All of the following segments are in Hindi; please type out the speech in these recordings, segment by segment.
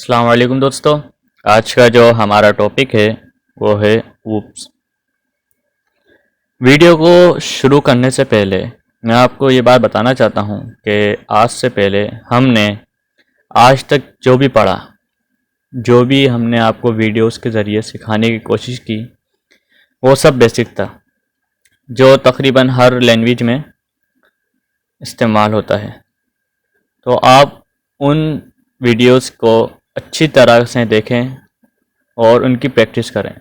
अस्सलाम वालेकुम दोस्तों। आज का जो हमारा टॉपिक है वो है ऊप्स। वीडियो को शुरू करने से पहले मैं आपको ये बात बताना चाहता हूँ कि आज से पहले हमने आज तक जो भी पढ़ा, जो भी हमने आपको वीडियोस के ज़रिए सिखाने की कोशिश की, वो सब बेसिक था जो तकरीबन हर लैंग्वेज में इस्तेमाल होता है। तो आप उन वीडियोस को अच्छी तरह से देखें और उनकी प्रैक्टिस करें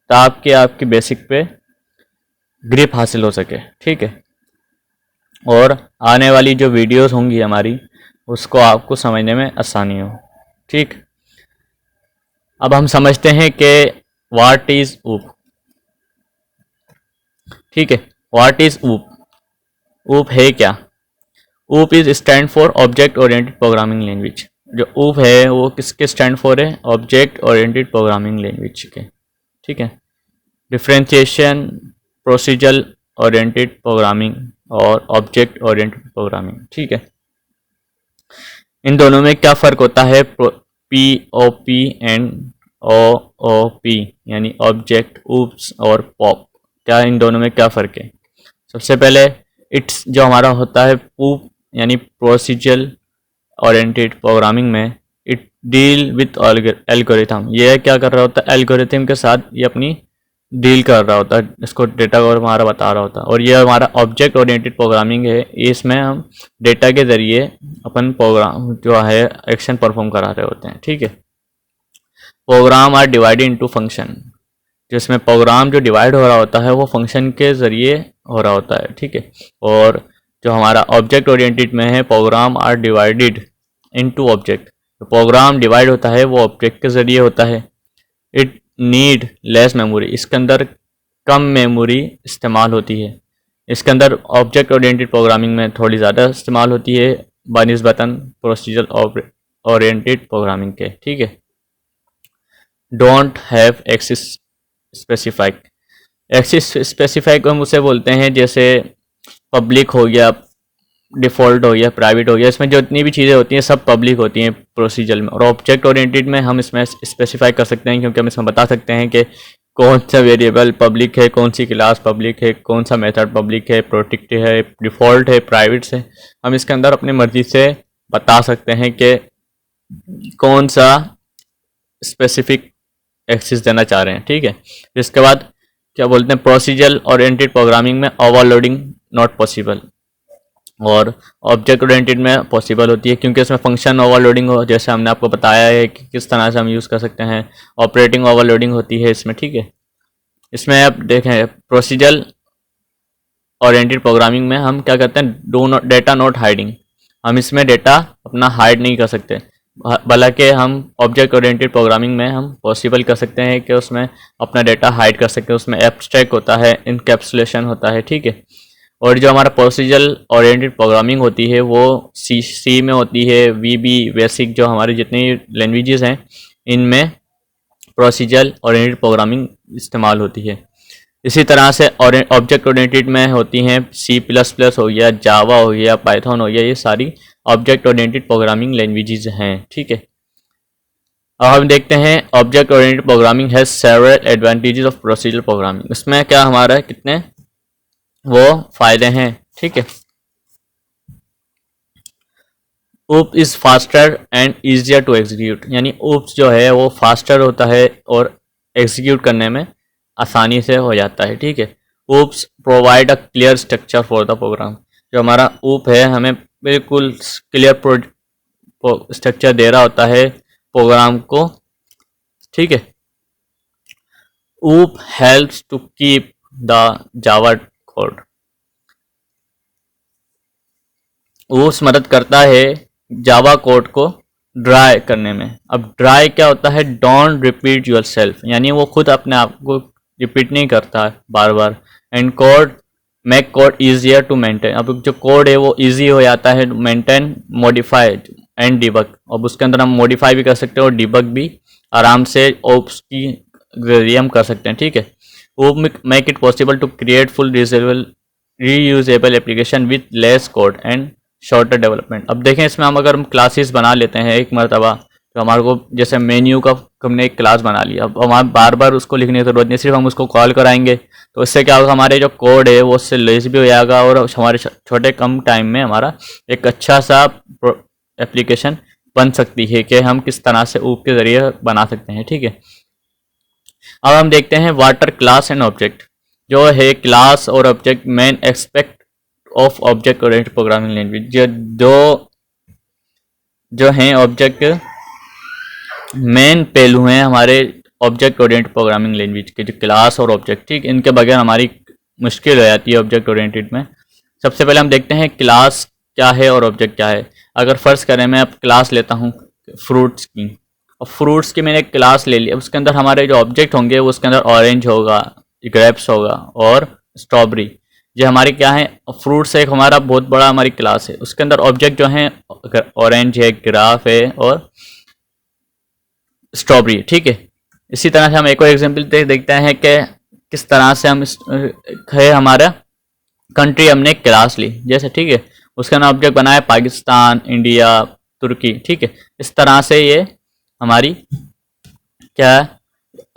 ताकि आपकी बेसिक पे ग्रिप हासिल हो सके, ठीक है। और आने वाली जो वीडियोस होंगी हमारी, उसको आपको समझने में आसानी हो, ठीक। अब हम समझते हैं कि व्हाट इज़ ऊप, ठीक है। व्हाट इज़ ऊप? ऊप है क्या? OOP is stand for object oriented programming language. जो ऊप है वो किसके स्टैंड फॉर है? ऑब्जेक्ट ओरिएंटेड प्रोग्रामिंग लैंग्वेज के, ठीक है। डिफ्रेंशिएशन, प्रोसीजरल ओरिएंटेड प्रोग्रामिंग और ऑब्जेक्ट ओरिएंटेड प्रोग्रामिंग, ठीक है। इन दोनों में क्या फ़र्क होता है? P O P and O O P, यानी ऑब्जेक्ट, ऊप्स और पॉप। क्या इन दोनों में क्या फ़र्क है? सबसे पहले इट्स जो हमारा होता है ऊप यानी प्रोसीजरल ओरिएंटेड प्रोग्रामिंग में, इट डील विथ एल्गोरिथम। ये क्या कर रहा होता है? एल्गोरिथम के साथ ये अपनी डील कर रहा होता है, इसको डेटा को हमारा बता रहा होता है। और ये हमारा ऑब्जेक्ट ओरिएंटेड प्रोग्रामिंग है, इसमें हम डेटा के ज़रिए अपन प्रोग्राम जो है एक्शन परफॉर्म करा रहे होते हैं, ठीक है। Program are divided into function, जिसमें प्रोग्राम जो डिवाइड हो रहा होता है वो फंक्शन के ज़रिए हो रहा होता है, ठीक है। और जो हमारा ऑब्जेक्ट ओरिएंटेड में है, program are divided into object. तो प्रोग्राम डिवाइड होता है वो ऑब्जेक्ट के ज़रिए होता है। इट नीड लेस मेमोरी, इसके अंदर कम मेमोरी इस्तेमाल होती है। इसके अंदर ऑब्जेक्ट ओरिएंटेड प्रोग्रामिंग में थोड़ी ज़्यादा इस्तेमाल होती है बनिस्बतन प्रोसीजरल ओरिएंटेड प्रोग्रामिंग के, ठीक है। Don't have access specified. Access specified हम उसे बोलते हैं जैसे पब्लिक हो गया, डिफ़ॉल्ट हो गया, प्राइवेट हो गया। इसमें जो इतनी भी चीज़ें होती हैं सब पब्लिक होती हैं प्रोसीजर में। और ऑब्जेक्ट ओरिएंटेड में हम इसमें स्पेसिफाई कर सकते हैं, क्योंकि हम इसमें बता सकते हैं कि कौन सा वेरिएबल पब्लिक है, कौन सी क्लास पब्लिक है, कौन सा मेथड पब्लिक है, प्रोटेक्टेड है, डिफ़ॉल्ट है, प्राइवेट है। हम इसके अंदर अपनी मर्ज़ी से बता सकते हैं कि कौन सा स्पेसिफिक एक्सेस देना चाह रहे हैं, ठीक है। इसके बाद क्या बोलते हैं, प्रोसीजरल ओरिएंटेड प्रोग्रामिंग में ओवरलोडिंग नॉट पॉसिबल, और ऑब्जेक्ट ओरिएंटेड में पॉसिबल होती है, क्योंकि इसमें फंक्शन ओवरलोडिंग हो, जैसे हमने आपको बताया है कि किस तरह से हम यूज़ कर सकते हैं। ऑपरेटिंग ओवरलोडिंग होती है इसमें, ठीक है। इसमें आप देखें प्रोसीजरल ओरिएंटेड प्रोग्रामिंग में हम क्या करते हैं, do not data not hiding. हम इसमें डेटा अपना हाइड नहीं कर सकते, हालांकि हम ऑब्जेक्ट ओरिएंटेड प्रोग्रामिंग में हम पॉसिबल कर सकते हैं कि उसमें अपना डेटा हाइड कर सकते हैं। उसमें एब्स्ट्रैक्ट होता है, इनकैप्सुलेशन होता है, ठीक है। और जो हमारा प्रोसीजरल ओरिएंटेड प्रोग्रामिंग होती है वो सी में होती है, वीबी बेसिक, जो हमारी जितनी लैंग्वेजेस हैं इनमें प्रोसीजरल ओरिएंटेड प्रोग्रामिंग इस्तेमाल होती है। इसी तरह से ऑब्जेक्ट ओरिएंटेड में होती हैं C++ हो गया, जावा हो गया, पाइथन हो गया, ये सारी ऑब्जेक्ट ओरिएंटेड प्रोग्रामिंग लैंग्वेजेस हैं, ठीक है। अब हम देखते हैं object oriented programming has several advantages of procedural programming. इसमें क्या हमारा कितने वो फायदे हैं, ठीक है। OOP is faster and easier to execute, यानी ऊप्स जो है वो फास्टर होता है और एग्जीक्यूट करने में आसानी से हो जाता है, ठीक है। OOPs provide a clear structure for the program. जो हमारा ऊप है हमें बिल्कुल क्लियर स्ट्रक्चर दे रहा होता है प्रोग्राम को, ठीक है। OOP helps to keep the Java code. OOPs मदद करता है जावा कोड को ड्राई करने में। अब ड्राई क्या होता है? डोंट रिपीट योर सेल्फ, यानी वो खुद अपने आप को रिपीट नहीं करता है बार बार। And code make code easier to maintain. अब जो कोड है वो ईजी हो जाता है मेंटेन, मॉडिफाई एंड डिबग। अब उसके अंदर हम मॉडिफाई भी कर सकते हैं और डिबग भी आराम से ओप्स की जरिए हम कर सकते हैं, ठीक है। OOP make it possible to create full reusable application with less code and shorter development. अब देखें इसमें हम अगर हम क्लासेस बना लेते हैं एक मरतबा, तो हमारे को जैसे मेन्यू का हमने एक क्लास बना लिया, अब हमारे बार बार उसको लिखने की ज़रूरत नहीं, सिर्फ हम उसको कॉल कराएंगे तो इससे क्या होगा, हमारे जो कोड है वो उससे लेस भी हो जाएगा और हमारे छोटे कम टाइम में हमारा एक अच्छा सा एप्लीकेशन बन सकती है कि हम किस तरह से ऊप के ज़रिए बना सकते हैं। ठीक है, अब हम देखते हैं वाटर क्लास एंड ऑब्जेक्ट। जो है क्लास और object main expect of object oriented programming language, जो हैं ऑब्जेक्ट मेन पहलू हैं हमारे ऑब्जेक्ट ओरिएंटेड प्रोग्रामिंग लैंग्वेज के, जो क्लास और ऑब्जेक्ट। ठीक, इनके बगैर हमारी मुश्किल हो जाती है ऑब्जेक्ट ओरिएंटेड में। सबसे पहले हम देखते हैं क्लास क्या है और ऑब्जेक्ट क्या है। अगर फर्ज करें मैं अब क्लास लेता हूँ फ्रूट्स की, और फ्रूट्स की मैंने एक क्लास ले ली, अब उसके अंदर हमारे जो ऑब्जेक्ट होंगे वो उसके अंदर ऑरेंज होगा, ग्रेप्स होगा और स्ट्रॉबेरी। ये हमारी क्या है, फ्रूट्स एक हमारा बहुत बड़ा हमारी क्लास है, उसके अंदर ऑब्जेक्ट जो है ऑरेंज है, ग्राफ है और स्ट्रॉबेरी। ठीक है, इसी तरह से हम एक और एग्जाम्पल देखते हैं कि किस तरह से हम है हमारा कंट्री हमने एक क्लास ली जैसे। ठीक है, उसका नाम ऑब्जेक्ट बनाया पाकिस्तान, इंडिया, तुर्की। ठीक है, इस तरह से ये हमारी क्या है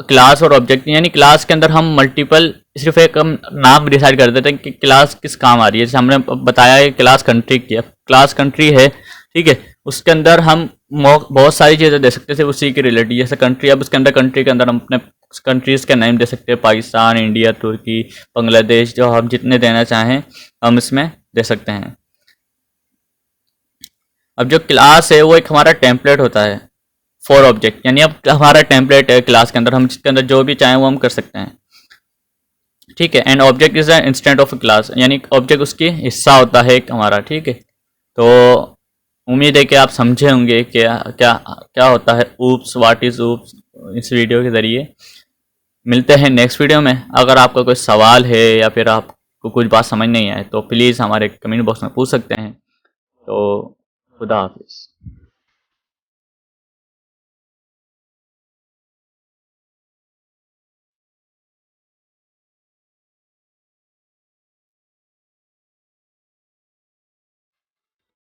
क्लास और ऑब्जेक्ट, यानी क्लास के अंदर हम मल्टीपल सिर्फ एक हम नाम डिसाइड कर देते हैं कि क्लास किस काम आ रही है। जैसे हमने बताया है क्लास कंट्री की, अब क्लास कंट्री है। ठीक है, उसके अंदर हम बहुत सारी चीज़ें दे सकते थे उसी के रिलेटेड, जैसे कंट्री, अब उसके अंदर कंट्री के अंदर हम अपने कंट्रीज़ के नाम दे सकते हैं, पाकिस्तान, इंडिया, तुर्की, बांग्लादेश, जो हम जितने देना चाहें हम इसमें दे सकते हैं। अब जो क्लास है वो एक हमारा टेम्पलेट होता है फॉर ऑब्जेक्ट, यानी अब हमारा टेम्पलेट है क्लास के अंदर, हम जिसके अंदर जो भी चाहें वो हम कर सकते हैं। ठीक है, and object is the instant of class, यानी ऑब्जेक्ट उसकी हिस्सा होता है एक हमारा। ठीक है, तो उम्मीद है कि आप समझे होंगे कि क्या क्या होता है ऊप्स, व्हाट इज ऊप्स, इस वीडियो के ज़रिए। मिलते हैं नेक्स्ट वीडियो में। अगर आपका कोई सवाल है या फिर आपको कुछ बात समझ नहीं आए तो प्लीज़ हमारे कमेंट बॉक्स में पूछ सकते हैं। तो खुदा हाफिज़।